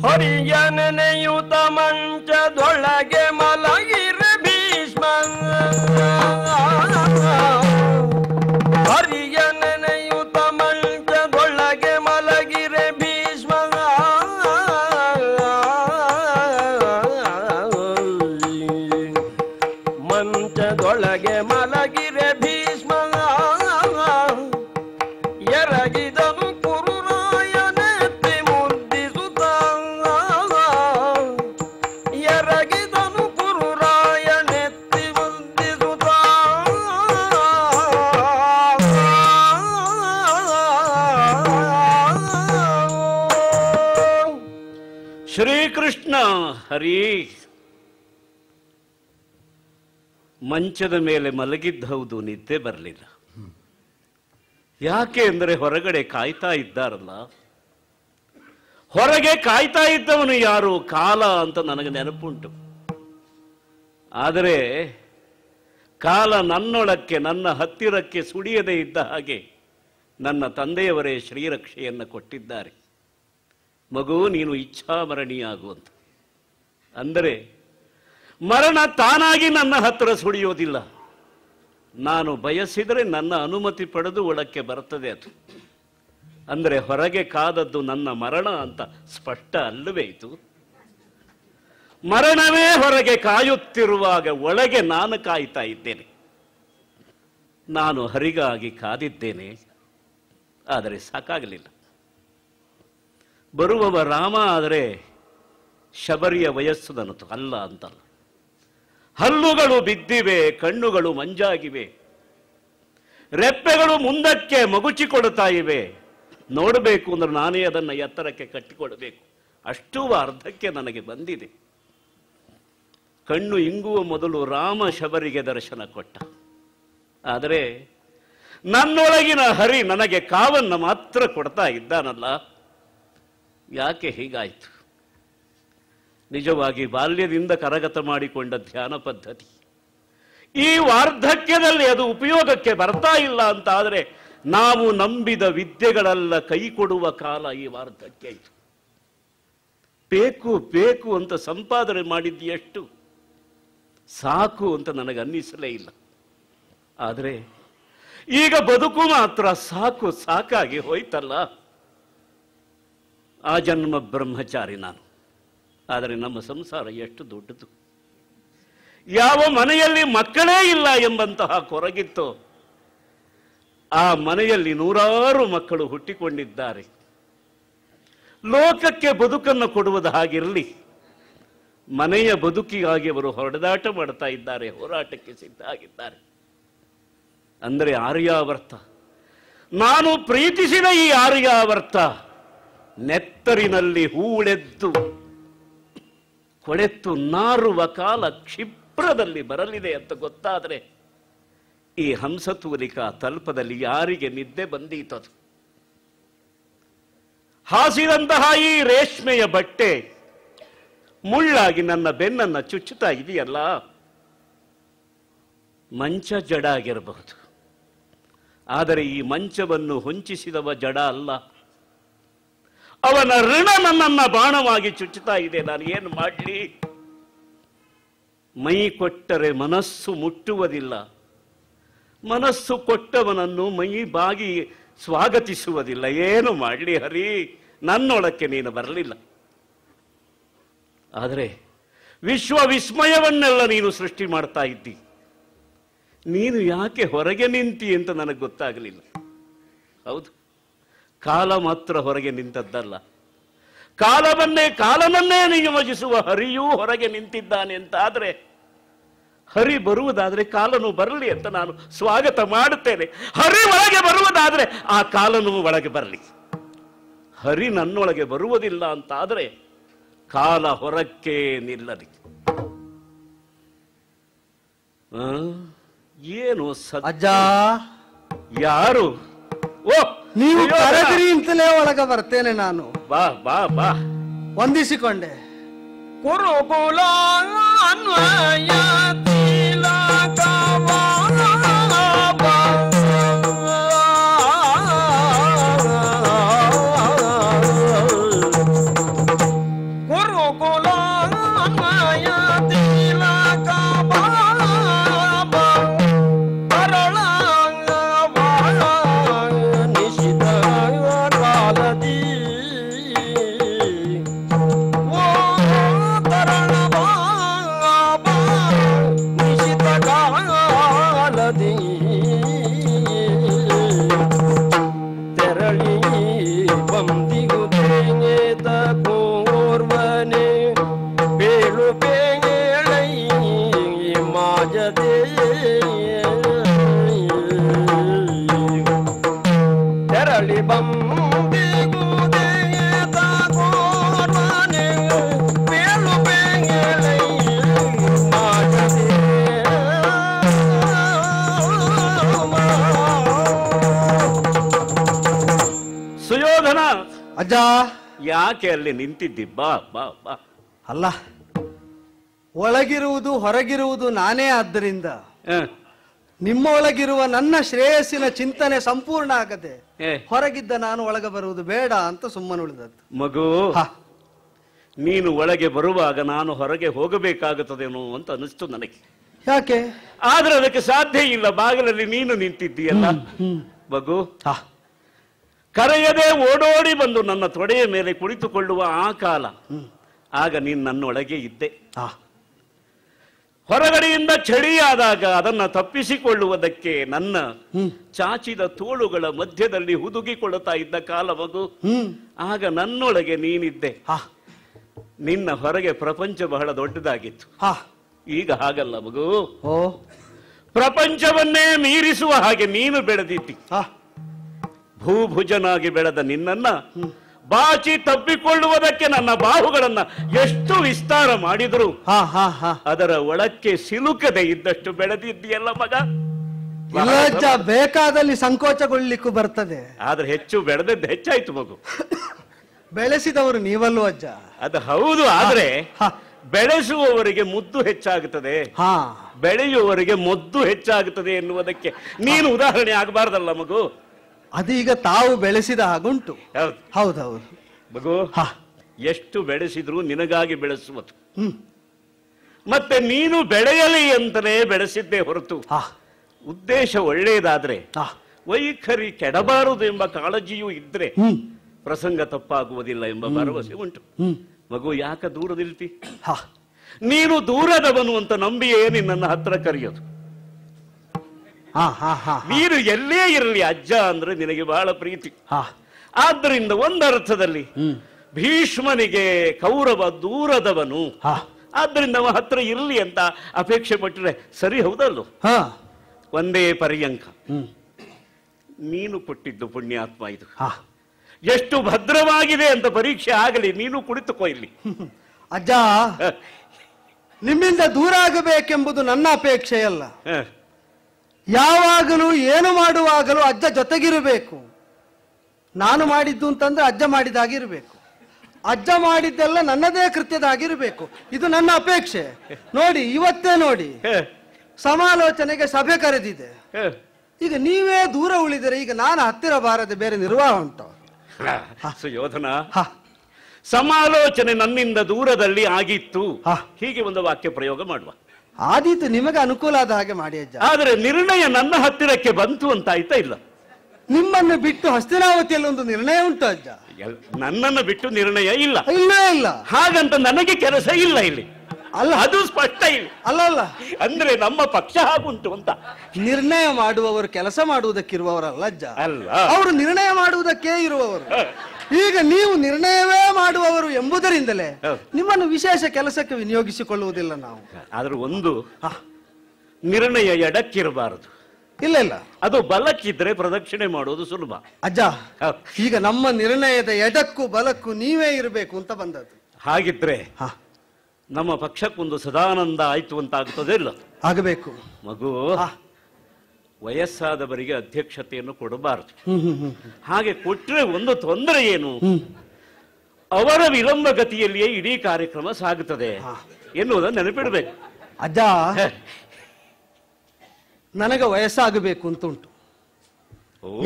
ಹರಿಯ ನೆನೆಯುತ ಮಂಚದೊಳಗೆ ಮಲಗಿರೆ ಭೀಷ್ಮ. ಹರಿಯ ನೆನೆಯುತ ಮಂಚದೊಳಗೆ ಮಲಗಿರೆ ಭೀಷ್ಮ. ಮಂಚದೊಳಗೆ ಮಲಗಿರೆ ಭೀಷ್ಮ. ಎರಗಿದನು ಕುರುರಾಯನೆತ್ತಿ ಮುದ್ದಿಸುತ್ತ. ಎರಗಿದನು ಕುರುರಾಯನೆತ್ತಿ ಮುದ್ದಿಸುತ್ತ. ಶ್ರೀಕೃಷ್ಣ ಹರಿ ಮಂಚದ ಮೇಲೆ ಮಲಗಿದ್ದ ಹೌದು, ನಿದ್ದೆ ಬರಲಿಲ್ಲ. ಯಾಕೆ ಅಂದರೆ ಹೊರಗಡೆ ಕಾಯ್ತಾ ಇದ್ದಾರಲ್ಲ. ಹೊರಗೆ ಕಾಯ್ತಾ ಇದ್ದವನು ಯಾರು? ಕಾಲ ಅಂತ ನನಗೆ ನೆನಪುಂಟು. ಆದರೆ ಕಾಲ ನನ್ನೊಳಕ್ಕೆ, ನನ್ನ ಹತ್ತಿರಕ್ಕೆ ಸುಳಿಯದೇ ಇದ್ದ ಹಾಗೆ ನನ್ನ ತಂದೆಯವರೇ ಶ್ರೀರಕ್ಷೆಯನ್ನು ಕೊಟ್ಟಿದ್ದಾರೆ. ಮಗು, ನೀನು ಇಚ್ಛಾಮರಣೀಯಾಗುವಂತ. ಅಂದರೆ ಮರಣ ತಾನಾಗಿ ನನ್ನ ಹತ್ತಿರ ಸುಳಿಯೋದಿಲ್ಲ. ನಾನು ಬಯಸಿದರೆ ನನ್ನ ಅನುಮತಿ ಪಡೆದು ಒಳಕ್ಕೆ ಬರ್ತದೆ ಅದು. ಅಂದರೆ ಹೊರಗೆ ಕಾದದ್ದು ನನ್ನ ಮರಣ ಅಂತ ಸ್ಪಷ್ಟ ಅಲ್ಲವೇ ಇದು? ಮರಣವೇ ಹೊರಗೆ ಕಾಯುತ್ತಿರುವಾಗ ಒಳಗೆ ನಾನು ಕಾಯ್ತಾ ಇದ್ದೇನೆ. ನಾನು ಹರಿಗಾಗಿ ಕಾದಿದ್ದೇನೆ, ಆದರೆ ಸಾಕಾಗಲಿಲ್ಲ. ಬರುವವ ರಾಮ ಆದರೆ ಶಬರಿಯ ವಯಸ್ಸು ನನ್ನದು ಅಲ್ಲ ಅಂತಲ್ಲ. ಹಲ್ಲುಗಳು ಬಿದ್ದಿವೆ, ಕಣ್ಣುಗಳು ಮಂಜಾಗಿವೆ, ರೆಪ್ಪೆಗಳು ಮುಂದಕ್ಕೆ ಮಗುಚಿಕೊಡುತ್ತಾ ಇವೆ. ನೋಡಬೇಕು ಅಂದ್ರೆ ನಾನೇ ಅದನ್ನು ಎತ್ತರಕ್ಕೆ ಕಟ್ಟಿಕೊಡಬೇಕು. ಅಷ್ಟೂ ಅರ್ಧಕ್ಕೆ ನನಗೆ ಬಂದಿದೆ. ಕಣ್ಣು ಇಂಗುವ ಮೊದಲು ರಾಮ ಶಬರಿಗೆ ದರ್ಶನ ಕೊಟ್ಟ. ಆದರೆ ನನ್ನೊಳಗಿನ ಹರಿ ನನಗೆ ಕಾವನ್ನು ಮಾತ್ರ ಕೊಡ್ತಾ ಇದ್ದಾನಲ್ಲ. ಯಾಕೆ ಹೀಗಾಯಿತು? ನಿಜವಾಗಿ ಬಾಲ್ಯದಿಂದ ಕರಗತ ಮಾಡಿಕೊಂಡ ಧ್ಯಾನ ಪದ್ಧತಿ ಈ ವಾರ್ಧಕ್ಯದಲ್ಲಿ ಅದು ಉಪಯೋಗಕ್ಕೆ ಬರ್ತಾ ಇಲ್ಲ ಅಂತ ಆದರೆ ನಾವು ನಂಬಿದ ವಿದ್ಯೆಗಳೆಲ್ಲ ಕೈ ಕೊಡುವ ಕಾಲ ಈ ವಾರ್ಧಕ್ಯ ಇದು. ಬೇಕು ಬೇಕು ಅಂತ ಸಂಪಾದನೆ ಮಾಡಿದ್ದೆಷ್ಟು ಸಾಕು ಅಂತ ನನಗೆ ಅನ್ನಿಸಲೇ ಇಲ್ಲ. ಆದರೆ ಈಗ ಬದುಕು ಮಾತ್ರ ಸಾಕು ಸಾಕಾಗಿ ಹೋಯ್ತಲ್ಲ. ಆ ಜನ್ಮ ಬ್ರಹ್ಮಚಾರಿ ನಾನು. ಆದರೆ ನಮ್ಮ ಸಂಸಾರ ಎಷ್ಟು ದೊಡ್ಡದು. ಯಾವ ಮನೆಯಲ್ಲಿ ಮಕ್ಕಳೇ ಇಲ್ಲ ಎಂಬಂತಹ ಕೊರಗಿತ್ತು, ಆ ಮನೆಯಲ್ಲಿ ನೂರಾರು ಮಕ್ಕಳು ಹುಟ್ಟಿಕೊಂಡಿದ್ದಾರೆ. ಲೋಕಕ್ಕೆ ಬದುಕನ್ನು ಕೊಡುವುದು ಹಾಗಿರಲಿ, ಮನೆಯ ಬದುಕಿಗಾಗಿ ಅವರು ಹೊಡೆದಾಟ ಮಾಡ್ತಾ ಇದ್ದಾರೆ, ಹೋರಾಟಕ್ಕೆ ಸಿದ್ಧ ಆಗಿದ್ದಾರೆ. ಅಂದರೆ ಆರ್ಯಾವರ್ತ, ನಾನು ಪ್ರೀತಿಸಿದ ಈ ಆರ್ಯಾವರ್ತ ನೆತ್ತರಿನಲ್ಲಿ ಹೂಳೆದ್ದು ಕೊಳೆತು ನಾರುವ ಕಾಲ ಕ್ಷಿಪ್ರದಲ್ಲಿ ಬರಲಿದೆ ಅಂತ ಗೊತ್ತಾದರೆ ಈ ಹಂಸತೂಲಿಕಾ ತಲ್ಪದಲ್ಲಿ ಯಾರಿಗೆ ನಿದ್ದೆ ಬಂದೀತದು? ಹಾಸಿದಂತಹ ಈ ರೇಷ್ಮೆಯ ಬಟ್ಟೆ ಮುಳ್ಳಾಗಿ ನನ್ನ ಬೆನ್ನನ್ನು ಚುಚ್ಚುತ್ತಾ ಇದೆಯಲ್ಲ. ಮಂಚ ಜಡ ಆಗಿರಬಹುದು, ಆದರೆ ಈ ಮಂಚವನ್ನು ಹೊಂಚಿಸಿದವ ಜಡ ಅಲ್ಲ. ಅವನ ಋಣ ನನ್ನನ್ನ ಬಾಣವಾಗಿ ಚುಚ್ಚುತ್ತಾ ಇದೆ. ನಾನು ಏನು ಮಾಡಲಿ? ಮೈ ಕೊಟ್ಟರೆ ಮನಸ್ಸು ಮುಟ್ಟುವುದಿಲ್ಲ, ಮನಸ್ಸು ಕೊಟ್ಟವನನ್ನು ಮೈ ಬಾಗಿ ಸ್ವಾಗತಿಸುವುದಿಲ್ಲ. ಏನು ಮಾಡಲಿ ಹರಿ? ನನ್ನೊಳಕ್ಕೆ ನೀನು ಬರಲಿಲ್ಲ. ಆದರೆ ವಿಶ್ವ ವಿಸ್ಮಯವನ್ನೆಲ್ಲ ನೀನು ಸೃಷ್ಟಿ ಮಾಡ್ತಾ ಇದ್ದಿ. ನೀನು ಯಾಕೆ ಹೊರಗೆ ನಿಂತಿ ಅಂತ ನನಗೆ ಗೊತ್ತಾಗಲಿಲ್ಲ. ಹೌದು, ಕಾಲ ಮಾತ್ರ ಹೊರಗೆ ನಿಂತದ್ದಲ್ಲ, ಕಾಲನನ್ನೇ ನಿಯೋಜಿಸುವ ಹರಿಯೂ ಹೊರಗೆ ನಿಂತಿದ್ದಾನೆ ಅಂತ ಆದರೆ, ಹರಿ ಬರುವುದಾದ್ರೆ ಕಾಲನು ಬರಲಿ ಅಂತ ನಾನು ಸ್ವಾಗತ ಮಾಡುತ್ತೇನೆ. ಹರಿ ಒಳಗೆ ಬರುವುದಾದ್ರೆ ಆ ಕಾಲನು ಒಳಗೆ ಬರಲಿ. ಹರಿ ನನ್ನೊಳಗೆ ಬರುವುದಿಲ್ಲ ಅಂತ ಆದರೆ ಕಾಲ ಹೊರಕ್ಕೆ ನಿಲ್ಲಲಿ. ಏನು ಅಜ್ಜ? ಯಾರು? ಓ, ನೀವು ಕರೆದಿರಿ ಅಂತಲೇ ಒಳಗೆ ಬರ್ತೇನೆ ನಾನು. ಬಾ ಬಾ ಬಾ. ವಂದಿಸಿಕೊಂಡೆ. ಕುರುಕುಲ ಅನ್ವಯ ತಿಲಕವ ಯಾಕೆ ಅಲ್ಲಿ ನಿಂತಿದ್ದಿ? ಬಾ ಬಾ ಬಾ. ಅಲ್ಲ, ಒಳಗಿರುವುದು ಹೊರಗಿರುವುದು ನಾನೇ. ಆದ್ದರಿಂದ ನಿಮ್ಮ ಒಳಗಿರುವ ನನ್ನ ಶ್ರೇಯಸ್ಸಿನ ಚಿಂತನೆ ಸಂಪೂರ್ಣ ಆಗದೆ ಹೊರಗಿದ್ದ ನಾನು ಒಳಗೆ ಬರುವುದು ಬೇಡ ಅಂತ ಸುಮ್ಮನೆ ಉಳಿದದ್ದು. ಮಗು, ನೀನು ಒಳಗೆ ಬರುವಾಗ ನಾನು ಹೊರಗೆ ಹೋಗಬೇಕಾಗುತ್ತದೇನೋ ಅಂತ ಅನಿಸ್ತು ನನಗೆ. ಯಾಕೆ? ಆದ್ರೆ ಅದಕ್ಕೆ ಸಾಧ್ಯ ಇಲ್ಲ. ಬಾಗಿಲಲ್ಲಿ ನೀನು ನಿಂತಿದ್ದೀಯಲ್ಲ ಮಗು. ಕರೆಯದೆ ಓಡೋಡಿ ಬಂದು ನನ್ನ ತೊಡೆಯ ಮೇಲೆ ಕುಳಿತುಕೊಳ್ಳುವ ಆ ಕಾಲ, ಆಗ ನೀನು ನನ್ನೊಳಗೆ ಇದ್ದೆ. ಹೊರಗಡೆಯಿಂದ ಚಳಿಯಾದಾಗ ಅದನ್ನ ತಪ್ಪಿಸಿಕೊಳ್ಳುವುದಕ್ಕೆ ನನ್ನ ಚಾಚಿದ ತೋಳುಗಳ ಮಧ್ಯದಲ್ಲಿ ಹುದುಗಿಕೊಳ್ಳುತ್ತಾ ಇದ್ದ ಕಾಲ ಮಗು. ಆಗ ನನ್ನೊಳಗೆ ನೀನಿದ್ದೆ. ನಿನ್ನ ಹೊರಗೆ ಪ್ರಪಂಚ ಬಹಳ ದೊಡ್ಡದಾಗಿತ್ತು. ಈಗ ಹಾಗಲ್ಲ ಮಗು. ಪ್ರಪಂಚವನ್ನೇ ಮೀರಿಸುವ ಹಾಗೆ ನೀನು ಬೆಳೆದಿದ್ದಿ. ಭೂಭುಜನಾಗಿ ಬೆಳೆದ ನಿನ್ನನ್ನ ಬಾಚಿ ತಪ್ಪಿಕೊಳ್ಳುವುದಕ್ಕೆ ನನ್ನ ಬಾಹುಗಳನ್ನ ಎಷ್ಟು ವಿಸ್ತಾರ ಮಾಡಿದ್ರು ಅದರ ಒಳಕ್ಕೆ ಸಿಲುಕದೆ ಇದ್ದಷ್ಟು ಬೆಳೆದಿದ್ದೀಯಲ್ಲ ಮಗ. ಬೇಕಾದಲ್ಲಿ ಸಂಕೋಚಗೊಳ್ಳಿಕ್ಕೂ ಬರ್ತದೆ. ಆದ್ರೆ ಹೆಚ್ಚು ಬೆಳೆದದ್ದು ಹೆಚ್ಚಾಯ್ತು ಮಗು. ಬೆಳೆಸಿದವರು ನೀವಲ್ಲೂ ಅಜ್ಜ. ಅದು ಹೌದು. ಆದ್ರೆ ಬೆಳೆಸುವವರಿಗೆ ಮುದ್ದು ಹೆಚ್ಚಾಗುತ್ತದೆ, ಬೆಳೆಯುವವರಿಗೆ ಮೊದ್ದು ಹೆಚ್ಚಾಗುತ್ತದೆ ಎನ್ನುವುದಕ್ಕೆ ನೀನು ಉದಾಹರಣೆ ಆಗಬಾರ್ದಲ್ಲ ಮಗು. ಅದೀಗ ತಾವು ಬೆಳೆಸಿದ ಹಾಗುಂಟು. ಹೌದೌದು ಮಗು. ಎಷ್ಟು ಬೆಳೆಸಿದ್ರು ನಿನಗಾಗಿ ಬೆಳೆಸುವುದು. ಮತ್ತೆ ನೀನು ಬೆಳೆಯಲಿ ಅಂತಲೇ ಬೆಳೆಸಿದ್ದೇ ಹೊರತು ಉದ್ದೇಶ ಒಳ್ಳೆಯದಾದ್ರೆ, ವೈಖರಿ ಕೆಡಬಾರದು ಎಂಬ ಕಾಳಜಿಯೂ ಇದ್ರೆ ಪ್ರಸಂಗ ತಪ್ಪಾಗುವುದಿಲ್ಲ ಎಂಬ ಭರವಸೆ ಉಂಟು ಮಗು. ಯಾಕ ದೂರ ನಿಲ್ತಿ? ನೀನು ದೂರದವನು ಅಂತ ನಂಬಿಯೇ ನಿನ್ನನ್ನು ಹತ್ರ ಕರೆಯೋದು. ನೀನು ಎಲ್ಲೇ ಇರಲಿ ಅಜ್ಜ ಅಂದ್ರೆ ನಿನಗೆ ಬಹಳ ಪ್ರೀತಿ. ಆದ್ದರಿಂದ ಒಂದರ್ಥದಲ್ಲಿ ಭೀಷ್ಮನಿಗೆ ಕೌರವ ದೂರದವನು, ಆದ್ದರಿಂದ ಅವ ಹತ್ರ ಇರಲಿ ಅಂತ ಅಪೇಕ್ಷೆ ಪಟ್ಟರೆ ಸರಿ. ಹೌದಲ್ಲೋ? ಒಂದೇ ಪರ್ಯಂಕ ನೀನು ಕೊಟ್ಟಿದ್ದು ಪುಣ್ಯಾತ್ಮ ಇದು. ಎಷ್ಟು ಭದ್ರವಾಗಿದೆ ಅಂತ ಪರೀಕ್ಷೆ ಆಗಲಿ. ನೀನು ಕುಳಿತುಕೋ ಇಲ್ಲಿ. ಅಜ್ಜ, ನಿಮ್ಮಿಂದ ದೂರ ಆಗಬೇಕೆಂಬುದು ನನ್ನ ಅಪೇಕ್ಷೆಯಲ್ಲ. ಯಾವಾಗಲೂ ಏನು ಮಾಡುವಾಗಲೂ ಅಜ್ಜ ಜೊತೆಗಿರಬೇಕು. ನಾನು ಮಾಡಿದ್ದು ಅಂತಂದ್ರೆ ಅಜ್ಜ ಮಾಡಿದಾಗಿರ್ಬೇಕು. ಅಜ್ಜ ಮಾಡಿದ್ದೆಲ್ಲ ನನ್ನದೇ ಕೃತ್ಯದಾಗಿರ್ಬೇಕು. ಇದು ನನ್ನ ಅಪೇಕ್ಷೆ. ನೋಡಿ, ಇವತ್ತೇ ನೋಡಿ ಸಮಾಲೋಚನೆಗೆ ಸಭೆ ಕರೆದಿದೆ. ಈಗ ನೀವೇ ದೂರ ಉಳಿದರೆ ಈಗ ನಾನು ಹತ್ತಿರ ಬಾರದೆ ಬೇರೆ ನಿರ್ವಾಹ ಉಂಟು? ಸುಯೋಧನ, ಸಮಾಲೋಚನೆ ನನ್ನಿಂದ ದೂರದಲ್ಲಿ ಆಗಿತ್ತು, ಹೀಗೆ ಒಂದು ವಾಕ್ಯ ಪ್ರಯೋಗ ಮಾಡುವ. ಆದೀತು, ನಿಮಗೆ ಅನುಕೂಲ ಆದ ಹಾಗೆ ಮಾಡಿ ಅಜ್ಜ. ಆದರೆ ನಿರ್ಣಯ ನನ್ನ ಹತ್ತಿರಕ್ಕೆ ಬಂತು ಅಂತ ಆಯ್ತಾ? ಇಲ್ಲ, ನಿಮ್ಮನ್ನು ಬಿಟ್ಟು ಹಸ್ತಿನಾವತಿಯಲ್ಲಿ ಒಂದು ನಿರ್ಣಯ ಉಂಟು ಅಜ್ಜ. ನನ್ನನ್ನು ಬಿಟ್ಟು ನಿರ್ಣಯ ಇಲ್ಲ. ಇಲ್ಲೇ ಇಲ್ಲ. ಹಾಗಂತ ನನಗೆ ಕೆಲಸ ಇಲ್ಲ ಇಲ್ಲಿ. ಅಲ್ಲ, ಅದು ಸ್ಪಷ್ಟ ಇಲ್ಲ. ಅಲ್ಲ, ಅಂದ್ರೆ ನಮ್ಮ ಪಕ್ಷ ಹಾಗುಂಟು ಅಂತ. ನಿರ್ಣಯ ಮಾಡುವವರು ಕೆಲಸ ಮಾಡುವುದಕ್ಕಿರುವವರಲ್ಲ ಅಜ್ಜ. ಅಲ್ಲ, ಅವರು ನಿರ್ಣಯ ಮಾಡುವುದಕ್ಕೆ ಇರುವವರು. ಈಗ ನೀವು ನಿರ್ಣಯವೇ ಮಾಡುವವರು ಎಂಬುದರಿಂದಲೇ ನಿಮ್ಮನ್ನು ವಿಶೇಷ ಕೆಲಸಕ್ಕೆ ವಿನಿಯೋಗಿಸಿಕೊಳ್ಳುವುದಿಲ್ಲ ನಾವು. ಆದ್ರೆ ಒಂದು ನಿರ್ಣಯ ಎಡಕ್ಕಿರಬಾರದು. ಇಲ್ಲ ಇಲ್ಲ, ಅದು ಬಲಕ್ಕಿದ್ರೆ ಪ್ರದಕ್ಷಿಣೆ ಮಾಡುವುದು ಸುಲಭ ಅಜ್ಜ. ಈಗ ನಮ್ಮ ನಿರ್ಣಯದ ಎಡಕ್ಕೂ ಬಲಕ್ಕೂ ನೀವೇ ಇರಬೇಕು ಅಂತ ಬಂದದ್ದು. ಹಾಗಿದ್ರೆ ನಮ್ಮ ಪಕ್ಷಕ್ಕೊಂದು ಸದಾನಂದ ಆಯ್ತು ಅಂತ ಆಗ್ತದೆ. ಇಲ್ಲ, ಆಗಬೇಕು ಮಗು. ವಯಸ್ಸಾದವರಿಗೆ ಅಧ್ಯಕ್ಷತೆಯನ್ನು ಕೊಡಬಾರದು. ಹಾಗೆ ಕೊಟ್ಟರೆ ಒಂದು ತೊಂದರೆ ಏನು, ಅವರ ವಿಳಂಬ ಗತಿಯಲ್ಲಿಯೇ ಇಡೀ ಕಾರ್ಯಕ್ರಮ ಸಾಗುತ್ತದೆ ಎನ್ನುವುದನ್ನು ನೆನಪಿಡಬೇಕು ಅಜ್ಜ. ನನಗೆ ವಯಸ್ಸಾಗಬೇಕು ಅಂತ ಉಂಟು.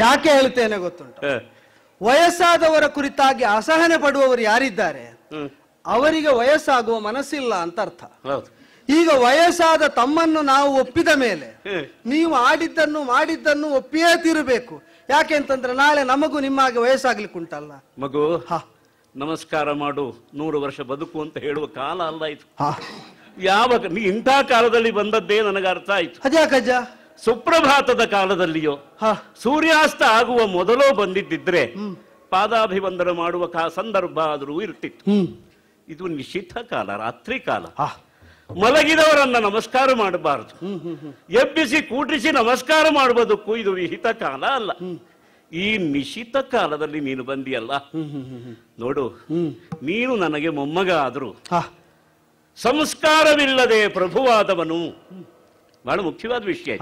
ಯಾಕೆ ಹೇಳ್ತೇನೆ ಗೊತ್ತುಂಟು? ವಯಸ್ಸಾದವರ ಕುರಿತಾಗಿ ಅಸಹನೆ ಪಡುವವರು ಯಾರಿದ್ದಾರೆ ಅವರಿಗೆ ವಯಸ್ಸಾಗುವ ಮನಸ್ಸಿಲ್ಲ ಅಂತ ಅರ್ಥ. ಈಗ ವಯಸ್ಸಾದ ತಮ್ಮನ್ನು ನಾವು ಒಪ್ಪಿದ ಮೇಲೆ ನೀವು ಆಡಿದ್ದನ್ನು ಮಾಡಿದ್ದನ್ನು ಒಪ್ಪಿಯೇ ತೀರಬೇಕು. ಯಾಕೆ ಅಂತಂದ್ರೆ ನಾಳೆ ನಮಗೂ ನಿಮ್ಮಾಗೆ ವಯಸ್ಸಾಗ್ಲಿಕ್ಕೆ ಉಂಟಲ್ಲ ಮಗು. ನಮಸ್ಕಾರ ಮಾಡು, 100 ವರ್ಷ ಬದುಕು ಅಂತ ಹೇಳುವ ಕಾಲ ಅಲ್ಲ ಇದು. ಯಾವಾಗ ನೀ ಇಂಥ ಕಾಲದಲ್ಲಿ ಬಂದದ್ದೇ ನನಗೆ ಅರ್ಥ ಆಯ್ತು. ಅದ್ಯಾಕಜ್ಜ? ಸುಪ್ರಭಾತದ ಕಾಲದಲ್ಲಿಯೋ ಸೂರ್ಯಾಸ್ತ ಆಗುವ ಮೊದಲೋ ಬಂದಿದ್ದಿದ್ರೆ ಪಾದಾಭಿವಂದನ ಮಾಡುವ ಸಂದರ್ಭ ಆದರೂ ಇರ್ತಿತ್ತು. ಇದು ನಿಶಿತ ಕಾಲ, ರಾತ್ರಿ ಕಾಲ. ಮಲಗಿದವರನ್ನ ನಮಸ್ಕಾರ ಮಾಡಬಾರದು, ಎಬ್ಬಿಸಿ ಕೂಟಿಸಿ ನಮಸ್ಕಾರ ಮಾಡುವುದಕ್ಕೂ ಇದು ವಿಹಿತ ಕಾಲ ಅಲ್ಲ. ಈ ನಿಶಿತ ಕಾಲದಲ್ಲಿ ನೀನು ಬಂದಿಯಲ್ಲ, ನೋಡು, ನೀನು ನನಗೆ ಮೊಮ್ಮಗ ಆದರೂ ಸಂಸ್ಕಾರವಿಲ್ಲದೆ ಪ್ರಭುವಾದವನು ಬಹಳ ಮುಖ್ಯವಾದ ವಿಷಯ.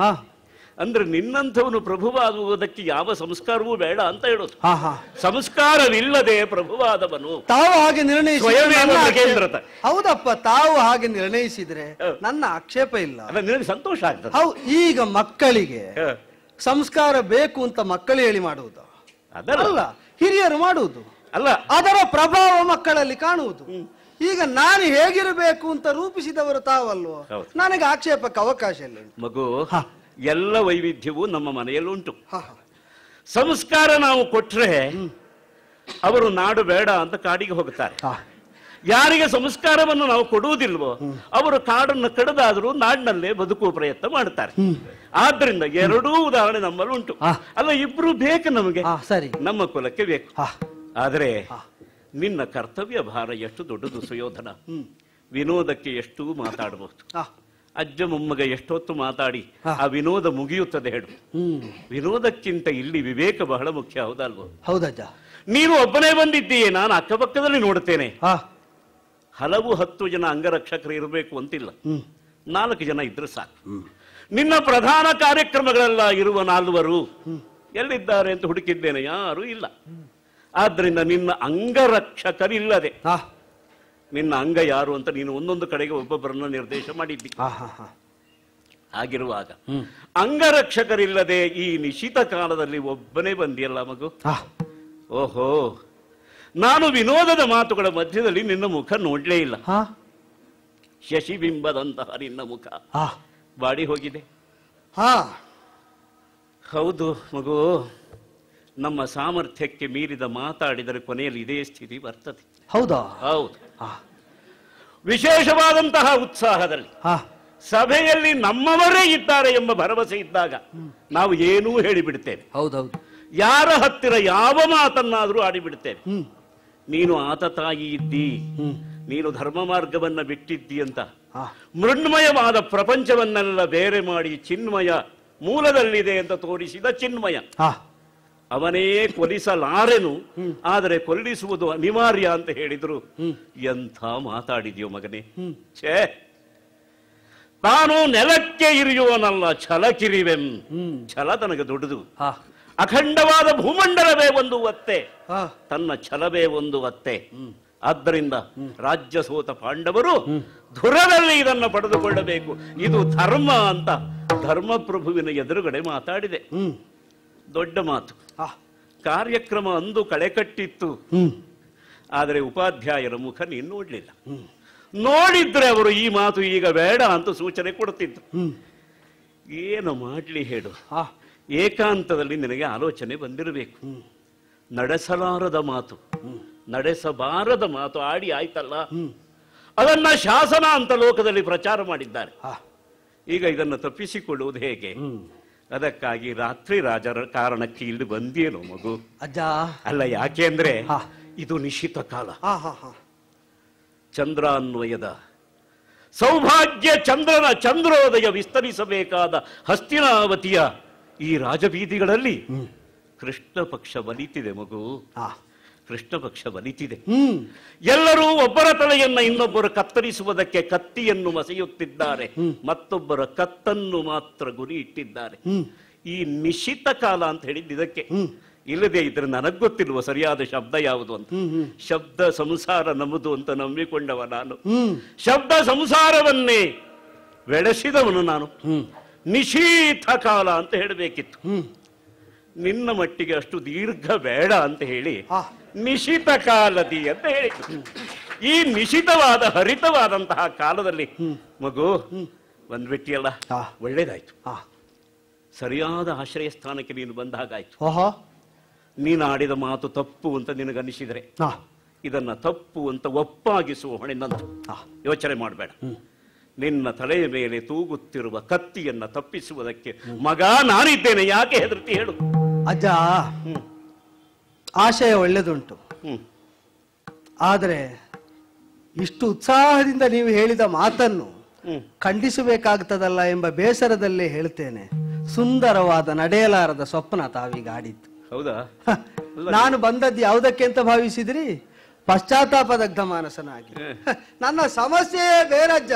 ಅಂದ್ರೆ ನಿನ್ನಂಥವನು ಪ್ರಭುವಾಗುವುದಕ್ಕೆ ಯಾವ ಸಂಸ್ಕಾರವೂ ಬೇಡ ಅಂತ ಹೇಳೋದು. ಹಾ ಹಾ ಸಂಸ್ಕಾರವಿಲ್ಲದೆ ಪ್ರಭುವಾದವನು ತಾವು ಹಾಗೆ ನಿರ್ಣಯಿಸಿ ಸ್ವಯಮೇವ ಮೃಗೇಂದ್ರತ. ಹೌದಪ್ಪ, ತಾವು ಹಾಗೆ ನಿರ್ಣಯಿಸಿದ್ರೆ ನನ್ನ ಆಕ್ಷೇಪ ಇಲ್ಲ. ಅಲ್ಲ, ನಿನಗೆ ಸಂತೋಷ ಆಗ್ತದೆ. ಈಗ ಮಕ್ಕಳಿಗೆ ಸಂಸ್ಕಾರ ಬೇಕು ಅಂತ ಮಕ್ಕಳು ಹೇಳಿ ಮಾಡುವುದು ಅದಲ್ಲ, ಹಿರಿಯರು ಮಾಡುವುದು ಅಲ್ಲ, ಅದರ ಪ್ರಭಾವ ಮಕ್ಕಳಲ್ಲಿ ಕಾಣುವುದು. ಈಗ ನಾನು ಹೇಗಿರಬೇಕು ಅಂತ ರೂಪಿಸಿದವರು ತಾವಲ್ವೋ, ನನಗೆ ಆಕ್ಷೇಪಕ್ಕೆ ಅವಕಾಶ ಇಲ್ಲ. ಮಗು, ಎಲ್ಲ ವೈವಿಧ್ಯವೂ ನಮ್ಮ ಮನೆಯಲ್ಲುಂಟು. ಸಂಸ್ಕಾರ ನಾವು ಕೊಟ್ರೆ ಅವರು ನಾಡು ಬೇಡ ಅಂತ ಕಾಡಿಗೆ ಹೋಗ್ತಾರೆ. ಯಾರಿಗೆ ಸಂಸ್ಕಾರವನ್ನು ನಾವು ಕೊಡುವುದಿಲ್ವೋ ಅವರು ಕಾಡನ್ನು ಕಡಿದಾದರೂ ನಾಡಿನಲ್ಲೇ ಬದುಕುವ ಪ್ರಯತ್ನ ಮಾಡ್ತಾರೆ. ಆದ್ರಿಂದ ಎರಡೂ ಉದಾಹರಣೆ ನಮ್ಮಲ್ಲಿ ಉಂಟು. ಅಲ್ಲ, ಇಬ್ರು ಬೇಕು ನಮಗೆ, ಸರಿ, ನಮ್ಮ ಕುಲಕ್ಕೆ ಬೇಕು. ಆದರೆ ನಿನ್ನ ಕರ್ತವ್ಯ ಭಾರ ಎಷ್ಟು ದೊಡ್ಡದು ಸುಯೋಧನ. ವಿನೋದಕ್ಕೆ ಎಷ್ಟು ಮಾತಾಡಬಹುದು. ಅಜ್ಜ ಮೊಮ್ಮಗ ಎಷ್ಟೊತ್ತು ಮಾತಾಡಿ ಆ ವಿನೋದ ಮುಗಿಯುತ್ತದೆ ಹೇಳು. ವಿನೋದಕ್ಕಿಂತ ಇಲ್ಲಿ ವಿವೇಕ ಬಹಳ ಮುಖ್ಯ, ಹೌದಲ್ವೋ? ಹೌದಜ್ಜ. ನೀನು ಒಬ್ಬನೇ ಬಂದಿದ್ದೀಯೇ, ನಾನು ಅಕ್ಕಪಕ್ಕದಲ್ಲಿ ನೋಡ್ತೇನೆ. ಹಲವು 10 ಜನ ಅಂಗರಕ್ಷಕರು ಇರಬೇಕು ಅಂತಿಲ್ಲ, 4 ಜನ ಇದ್ರೆ ಸಾಕು. ನಿನ್ನ ಪ್ರಧಾನ ಕಾರ್ಯಕ್ರಮಗಳೆಲ್ಲ ಇರುವ 4 ಎಲ್ಲಿದ್ದಾರೆ ಅಂತ ಹುಡುಕಿದ್ದೇನೆ, ಯಾರೂ ಇಲ್ಲ. ಆದ್ರಿಂದ ನಿನ್ನ ಅಂಗರಕ್ಷಕರಿಲ್ಲದೆ ನಿನ್ನ ಅಂಗ ಯಾರು ಅಂತ ನೀನು ಒಂದೊಂದು ಕಡೆಗೆ ಒಬ್ಬೊಬ್ಬರನ್ನ ನಿರ್ದೇಶ ಮಾಡಿದ್ದಿ. ಆಗಿರುವಾಗ ಅಂಗರಕ್ಷಕರಿಲ್ಲದೆ ಈ ನಿಶಿತ ಕಾಲದಲ್ಲಿ ಒಬ್ಬನೇ ಬಂದಿಯಲ್ಲ ಮಗು. ಓಹೋ, ನಾನು ವಿನೋದದ ಮಾತುಗಳ ಮಧ್ಯದಲ್ಲಿ ನಿನ್ನ ಮುಖ ನೋಡ್ಲೇ ಇಲ್ಲ. ಶಶಿಬಿಂಬದಂತಹ ನಿನ್ನ ಮುಖ ಬಾಡಿ ಹೋಗಿದೆ. ಹೌದು ಮಗು, ನಮ್ಮ ಸಾಮರ್ಥ್ಯಕ್ಕೆ ಮೀರಿದ ಮಾತಾಡಿದರೆ ಕೊನೆಯಲ್ಲಿ ಇದೇ ಸ್ಥಿತಿ ಬರ್ತದೆ. ಹೌದಾ? ಹೌದು. ವಿಶೇಷವಾದಂತಹ ಉತ್ಸಾಹದಲ್ಲಿ ಸಭೆಯಲ್ಲಿ ನಮ್ಮವರೇ ಇದ್ದಾರೆ ಎಂಬ ಭರವಸೆ ಇದ್ದಾಗ ನಾವು ಏನೂ ಹೇಳಿಬಿಡ್ತೇವೆ. ಹೌದೌದು. ಯಾರ ಹತ್ತಿರ ಯಾವ ಮಾತನ್ನಾದರೂ ಆಡಿಬಿಡ್ತೇವೆ. ನೀನು ಆತ ತಾಯಿ ಇದ್ದಿ, ನೀನು ಧರ್ಮ ಮಾರ್ಗವನ್ನ ಬಿಟ್ಟಿದ್ದಿ ಅಂತ ಮೃಣ್ಮಯವಾದ ಪ್ರಪಂಚವನ್ನೆಲ್ಲ ಬೇರೆ ಮಾಡಿ ಚಿನ್ಮಯ ಮೂಲದಲ್ಲಿದೆ ಅಂತ ತೋರಿಸಿದ ಚಿನ್ಮಯ ಅವನೇ ಕೊಲ್ಲಿಸಲಾರೆನು, ಆದರೆ ಕೊಲ್ಲಿಸುವುದು ಅನಿವಾರ್ಯ ಅಂತ ಹೇಳಿದ್ರು. ಎಂಥ ಮಾತಾಡಿದ್ಯೋ ಮಗನೇ. ಛೇ, ತಾನು ನೆಲಕ್ಕೆ ಇರಿಯುವನಲ್ಲ ಛಲಕಿರಿವೆಂ. ಛಲ ತನಗೆ ದೊಡ್ಡದು. ಅಖಂಡವಾದ ಭೂಮಂಡಲವೇ ಒಂದು ಒತ್ತೆ, ತನ್ನ ಛಲವೇ ಒಂದು ಒತ್ತೆ. ಆದ್ದರಿಂದ ರಾಜ್ಯ ಸೋತ ಪಾಂಡವರು ಧುರದಲ್ಲಿ ಇದನ್ನು ಪಡೆದುಕೊಳ್ಳಬೇಕು, ಇದು ಧರ್ಮ ಅಂತ ಧರ್ಮಪ್ರಭುವಿನ ಎದುರುಗಡೆ ಮಾತಾಡಿದೆ. ದೊಡ್ಡ ಮಾತು. ಕಾರ್ಯಕ್ರಮ ಅಂದು ಕಳೆಕಟ್ಟಿತ್ತು, ಆದರೆ ಉಪಾಧ್ಯಾಯರ ಮುಖ ನೀನು ನೋಡ್ಲಿಲ್ಲ. ನೋಡಿದ್ರೆ ಅವರು ಈ ಮಾತು ಈಗ ಬೇಡ ಅಂತ ಸೂಚನೆ ಕೊಡುತ್ತಿದ್ರು. ಏನು ಮಾಡ್ಲಿ ಹೇಳು? ಏಕಾಂತದಲ್ಲಿ ನಿನಗೆ ಆಲೋಚನೆ ಬಂದಿರಬೇಕು. ನಡೆಸಲಾರದ ಮಾತು, ನಡೆಸಬಾರದ ಮಾತು ಆಡಿ ಆಯ್ತಲ್ಲ, ಅದನ್ನ ಶಾಸನ ಅಂತ ಲೋಕದಲ್ಲಿ ಪ್ರಚಾರ ಮಾಡಿದ್ದಾರೆ. ಈಗ ಇದನ್ನು ತಪ್ಪಿಸಿಕೊಳ್ಳುವುದು ಹೇಗೆ? ಅದಕ್ಕಾಗಿ ರಾತ್ರಿ ರಾಜರ ಕಾರಣಕ್ಕೆ ಇಲ್ಲಿ ಬಂದಿಯೇನೋ ಮಗು. ಅಜ್ಜ ಅಲ್ಲ, ಯಾಕೆ ಅಂದ್ರೆ ಇದು ನಿಶಿತ ಕಾಲ. ಚಂದ್ರಾನ್ವಯದ ಸೌಭಾಗ್ಯ ಚಂದ್ರನ ಚಂದ್ರೋದಯ ವಿಸ್ತರಿಸಬೇಕಾದ ಹಸ್ತಿನಾವತಿಯ ಈ ರಾಜಬೀದಿಗಳಲ್ಲಿ ಕೃಷ್ಣ ಪಕ್ಷ ಬಲಿತಿದೆ ಮಗು. ಕೃಷ್ಣ ಪಕ್ಷ ಬಲಿತಿದೆ. ಎಲ್ಲರೂ ಒಬ್ಬರ ತಲೆಯನ್ನ ಇನ್ನೊಬ್ಬರು ಕತ್ತರಿಸುವುದಕ್ಕೆ ಕತ್ತಿಯನ್ನು ಮಸೆಯುತ್ತಿದ್ದಾರೆ, ಮತ್ತೊಬ್ಬರ ಕತ್ತನ್ನು ಮಾತ್ರ ಗುರಿ ಇಟ್ಟಿದ್ದಾರೆ. ಈ ನಿಶಿತ ಕಾಲ ಅಂತ ಹೇಳಿದ್ದು ಇದಕ್ಕೆ. ಇಲ್ಲದೆ ಇದ್ರೆ ನನಗ್ ಗೊತ್ತಿಲ್ವ ಸರಿಯಾದ ಶಬ್ದ ಯಾವುದು ಅಂತ. ಶಬ್ದ ಸಂಸಾರ ನಮ್ಮದು ಅಂತ ನಂಬಿಕೊಂಡವ ನಾನು. ಶಬ್ದ ಸಂಸಾರವನ್ನೇ ಬೆಳೆಸಿದವನು ನಾನು. ನಿಶೀಥ ಕಾಲ ಅಂತ ಹೇಳಬೇಕಿತ್ತು. ನಿನ್ನ ಮಟ್ಟಿಗೆ ಅಷ್ಟು ದೀರ್ಘ ಬೇಡ ಅಂತ ಹೇಳಿ ನಿಶಿತ ಕಾಲದಿ ಅಂತ ಹೇಳಿದ್ರು. ಈ ನಿಶಿತವಾದ ಹರಿತವಾದಂತಹ ಕಾಲದಲ್ಲಿ ಮಗು ಬಂದ್ಬಿಟ್ಟಿಯಲ್ಲ, ಒಳ್ಳೇದಾಯ್ತು. ಸರಿಯಾದ ಆಶ್ರಯ ಸ್ಥಾನಕ್ಕೆ ನೀನು ಬಂದ ಹಾಗಾಯ್ತು. ನೀನು ಆಡಿದ ಮಾತು ತಪ್ಪು ಅಂತ ನಿನಗನಿಸಿದರೆ ಇದನ್ನ ತಪ್ಪು ಅಂತ ಒಪ್ಪಾಗಿಸುವ ಹೊಣೆನಂದು ಯೋಚನೆ ಮಾಡಬೇಡ. ನಿನ್ನ ತಲೆಯ ಮೇಲೆ ತೂಗುತ್ತಿರುವ ಕತ್ತಿಯನ್ನ ತಪ್ಪಿಸುವುದಕ್ಕೆ ಮಗ ನಾನಿದ್ದೇನೆ. ಯಾಕೆ ಹೆದರ್ತಿ ಹೇಳು? ಅಜ್ಜ, ಆಶಯ ಒಳ್ಳೆದುಂಟು, ಆದರೆ ಇಷ್ಟು ಉತ್ಸಾಹದಿಂದ ನೀವು ಹೇಳಿದ ಮಾತನ್ನು ಖಂಡಿಸಬೇಕಾಗ್ತದಲ್ಲ ಎಂಬ ಬೇಸರದಲ್ಲೇ ಹೇಳ್ತೇನೆ. ಸುಂದರವಾದ ನಡೆಯಲಾರದ ಸ್ವಪ್ನ ತಾವೀಗ ಆಡಿದ್ದು. ಹೌದಾ? ನಾನು ಬಂದದ್ದು ಯಾವುದಕ್ಕೆ ಅಂತ ಭಾವಿಸಿದ್ರಿ? ಪಶ್ಚಾತ್ತಾಪದಗ್ಧ ಮಾನಸನಾಗಿ. ನನ್ನ ಸಮಸ್ಯೆಯೇ ಬೇರಜ್ಜ.